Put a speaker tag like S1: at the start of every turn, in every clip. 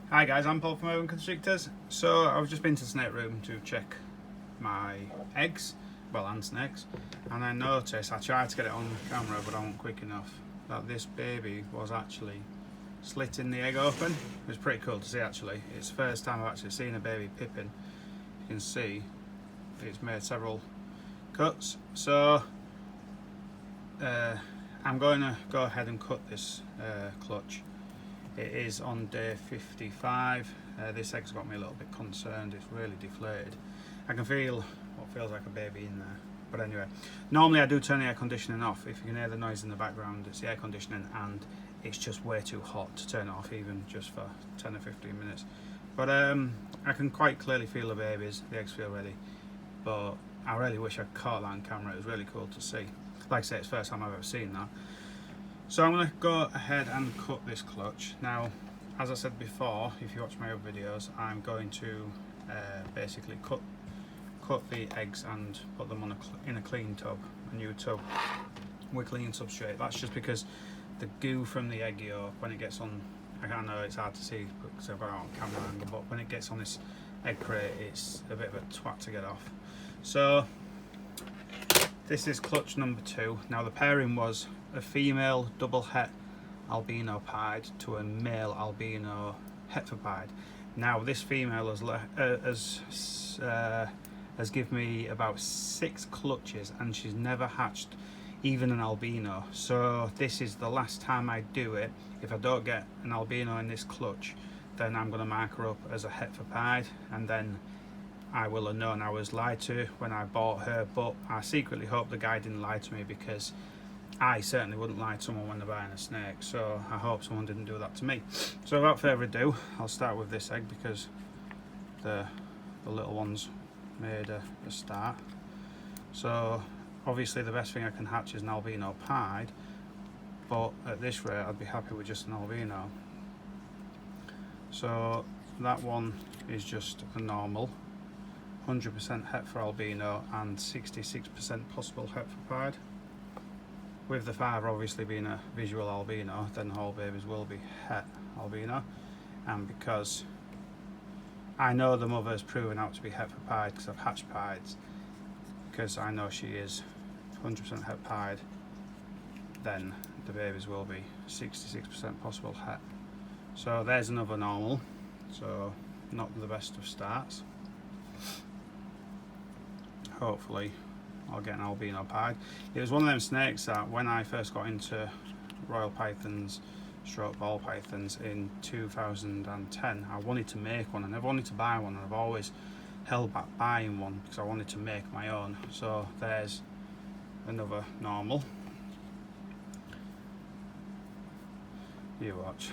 S1: Hi guys, I'm Paul from Urban Constrictors. So I've just been to the snake room to check my eggs, and snakes, and I noticed, I tried to get it on camera but I wasn't quick enough, that this baby was actually slitting the egg open. It was pretty cool to see actually. It's the first time I've actually seen a baby pippin. You can see it's made several cuts. So I'm going to go ahead and cut this clutch. It is on day 55. This egg's got me a little bit concerned. It's really deflated. I can feel what feels like a baby in there. But anyway, normally I do turn the air conditioning off. If you can hear the noise in the background, it's the air conditioning, and it's just way too hot to turn it off even just for 10 or 15 minutes. But I can quite clearly feel the babies. The eggs feel ready. But I really wish I caught that on camera. It was really cool to see. Like I say, it's the first time I've ever seen that. So I'm going to go ahead and cut this clutch. Now, as I said before, if you watch my other videos, I'm going to basically cut the eggs and put them on in a clean tub, a new tub with clean substrate. That's just because the goo from the egg yolk, when it gets on, I know it's hard to see because I've got it on camera angle, but when it gets on this egg crate, it's a bit of a twat to get off. So this is clutch number 2. Now the pairing was a female double het albino pied to a male albino heifer pied. Now this female has given me about 6 clutches and she's never hatched even an albino. So this is the last time I do it. If I don't get an albino in this clutch, then I'm going to mark her up as a heifer pied, and then I will have known I was lied to when I bought her. But I secretly hope the guy didn't lie to me, because I certainly wouldn't lie to someone when they're buying a snake. So I hope someone didn't do that to me. So without further ado, I'll start with this egg because the little ones made a start. So obviously the best thing I can hatch is an albino pied, but at this rate I'd be happy with just an albino. So that one is just a normal 100% het for albino and 66% possible het for pied. With the father obviously being a visual albino, then the whole babies will be het albino. And because I know the mother's proven out to be het for pied because I've hatched pieds, because I know she is 100% het pied, then the babies will be 66% possible het. So there's another normal, so not the best of starts. Hopefully I'll get an albino pied. It was one of them snakes that when I first got into royal pythons stroke ball pythons in 2010, I wanted to make one. I never wanted to buy one, and I've always held back buying one because I wanted to make my own. So there's another normal. You watch.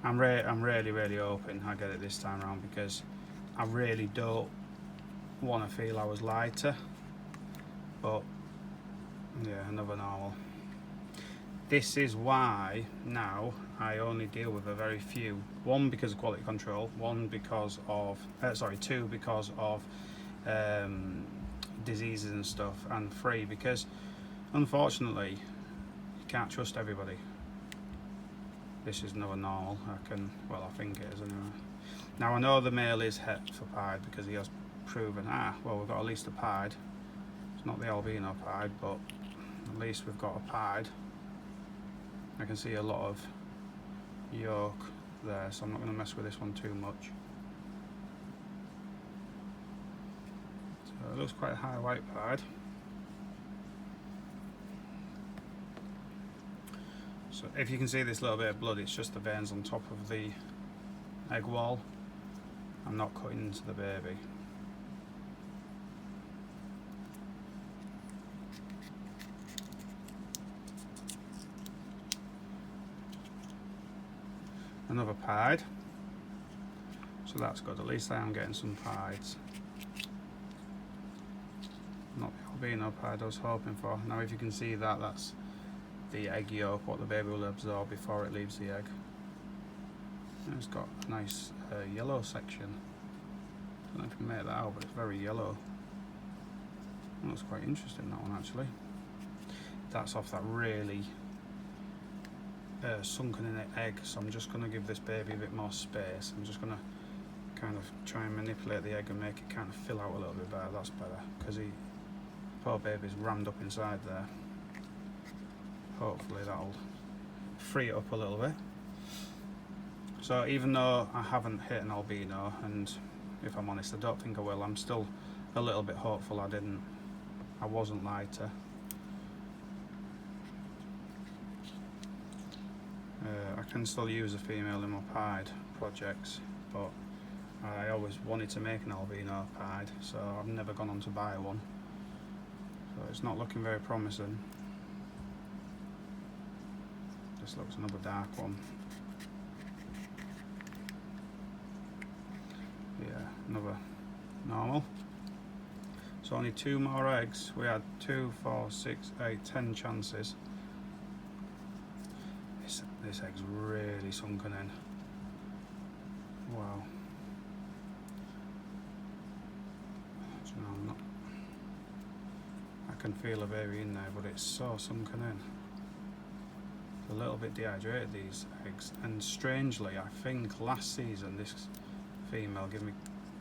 S1: I'm really hoping I get it this time around, because I really don't want to feel I was lied to. But yeah, another normal. This is why now I only deal with a very few. One, because of quality control. One, because of two, because of diseases and stuff. And 3, because unfortunately you can't trust everybody. This is another normal. I think it is anyway. Now I know the male is het for pied because he has proven, we've got at least a pied. It's not the albino pied, but at least we've got a pied. I can see a lot of yolk there, so I'm not going to mess with this one too much. So it looks quite a high white pied. So if you can see this little bit of blood, it's just the veins on top of the egg wall. I'm not cutting into the baby. Another pied, so that's good. At least I am getting some pieds. Not the albino pied I was hoping for. Now if you can see that, that's the egg yolk, what the baby will absorb before it leaves the egg. And it's got a nice yellow section. I don't know if you can make that out, but it's very yellow. That looks quite interesting, that one actually. That's off that really sunken in the egg, so I'm just going to give this baby a bit more space. I'm just going to kind of try and manipulate the egg and make it kind of fill out a little bit better. That's better, because poor baby's rammed up inside there. Hopefully that'll free it up a little bit. So even though I haven't hit an albino, and if I'm honest I don't think I will, I'm still a little bit hopeful I wasn't lied to. I can still use a female in my pied projects, but I always wanted to make an albino pied, so I've never gone on to buy one. So it's not looking very promising. This looks another dark one. Yeah, another normal. So only 2 more eggs. We had 2, 4, 6, 8, 10 chances. This egg's really sunken in. Wow. So no, I can feel a baby in there, but it's so sunken in. It's a little bit dehydrated, these eggs, and strangely I think last season this female gave me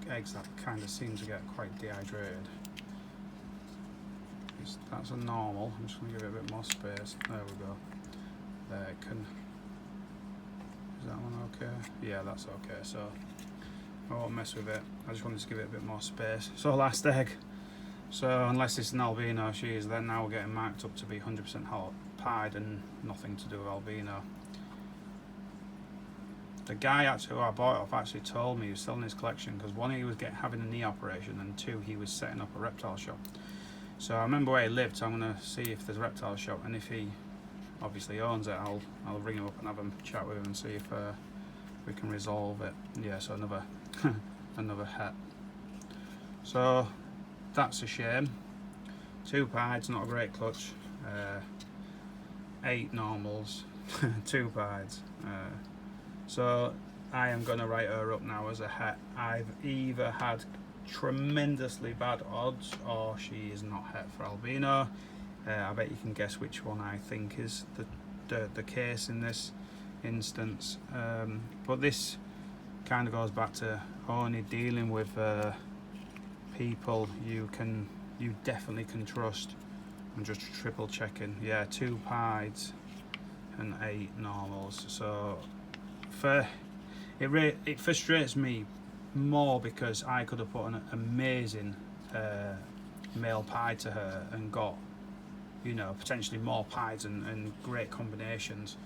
S1: eggs that kind of seem to get quite dehydrated. That's a normal. I'm just going to give it a bit more space. There we go. There it can. Is that one okay? Yeah, that's okay. So I won't mess with it. I just wanted to give it a bit more space. So last egg. So unless it's an albino, she is then now getting marked up to be 100% hot pied and nothing to do with albino. The guy who I bought it off actually told me he was selling his collection because 1, he was having a knee operation, and 2, he was setting up a reptile shop. So I remember where he lived, so I'm going to see if there's a reptile shop, and if he obviously owns it, I'll ring him up and have a chat with him and see if we can resolve it. Yeah, so another another het. So that's a shame. 2 pieds, not a great clutch. 8 normals, 2 pieds. So I am going to write her up now as a het. I've either had tremendously bad odds or she is not het for albino. I bet you can guess which one I think is the case in this instance. But this kind of goes back to only dealing with people you definitely can trust. I'm just triple checking. Yeah, 2 pieds and 8 normals. So it frustrates me more because I could have put an amazing male pied to her and got, you know, potentially more pieds and great combinations.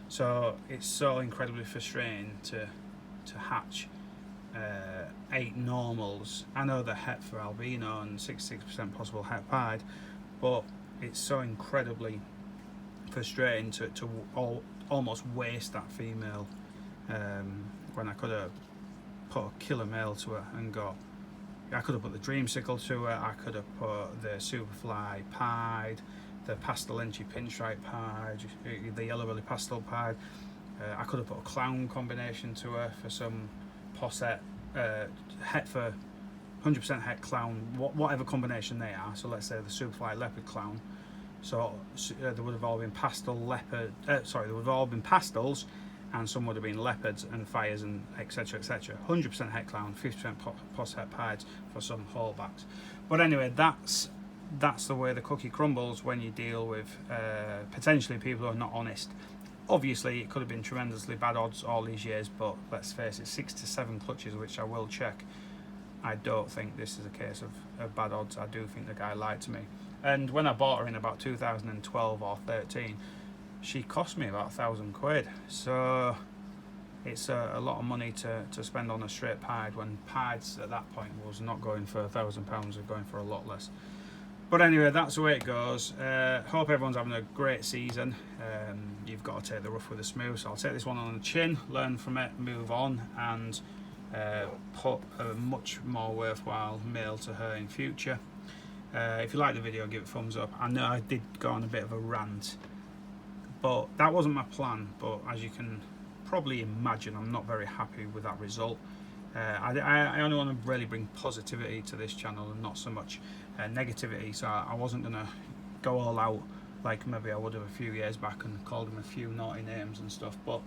S1: So it's so incredibly frustrating to hatch 8 normals. I know they're het for albino and 66% possible het pied, but it's so incredibly frustrating to almost waste that female when I could have put a killer male to her and I could have put the dreamsicle to her, I could have put the superfly pied, the pastelenchi pinstripe pied, the yellow belly pastel pied. I could have put a clown combination to her for some posset, het for 100% het clown, whatever combination they are. So let's say the superfly leopard clown. So there would have all been pastel leopard. There would have all been pastels, and some would have been leopards and fires and etc, etc. 100% het clown, 50% post het pieds for some holdbacks. But anyway, that's the way the cookie crumbles when you deal with potentially people who are not honest. Obviously it could have been tremendously bad odds all these years, but let's face it, 6 to 7 clutches, which I will check. I don't think this is a case of bad odds. I do think the guy lied to me. And when I bought her in about 2012 or 13, she cost me about £1,000. So it's a lot of money to spend on a straight pied, when pieds at that point was not going for £1,000, they're going for a lot less. But anyway, that's the way it goes. Hope everyone's having a great season. You've got to take the rough with the smooth, so I'll take this one on the chin, learn from it, move on, and put a much more worthwhile male to her in future. If you like the video, give it a thumbs up. I know I did go on a bit of a rant, but that wasn't my plan. But as you can probably imagine, I'm not very happy with that result. I only want to really bring positivity to this channel and not so much negativity, so I wasn't going to go all out like maybe I would have a few years back and called him a few naughty names and stuff, but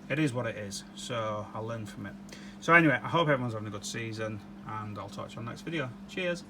S1: it is what it is, so I'll learn from it. So anyway, I hope everyone's having a good season, and I'll talk to you on the next video. Cheers!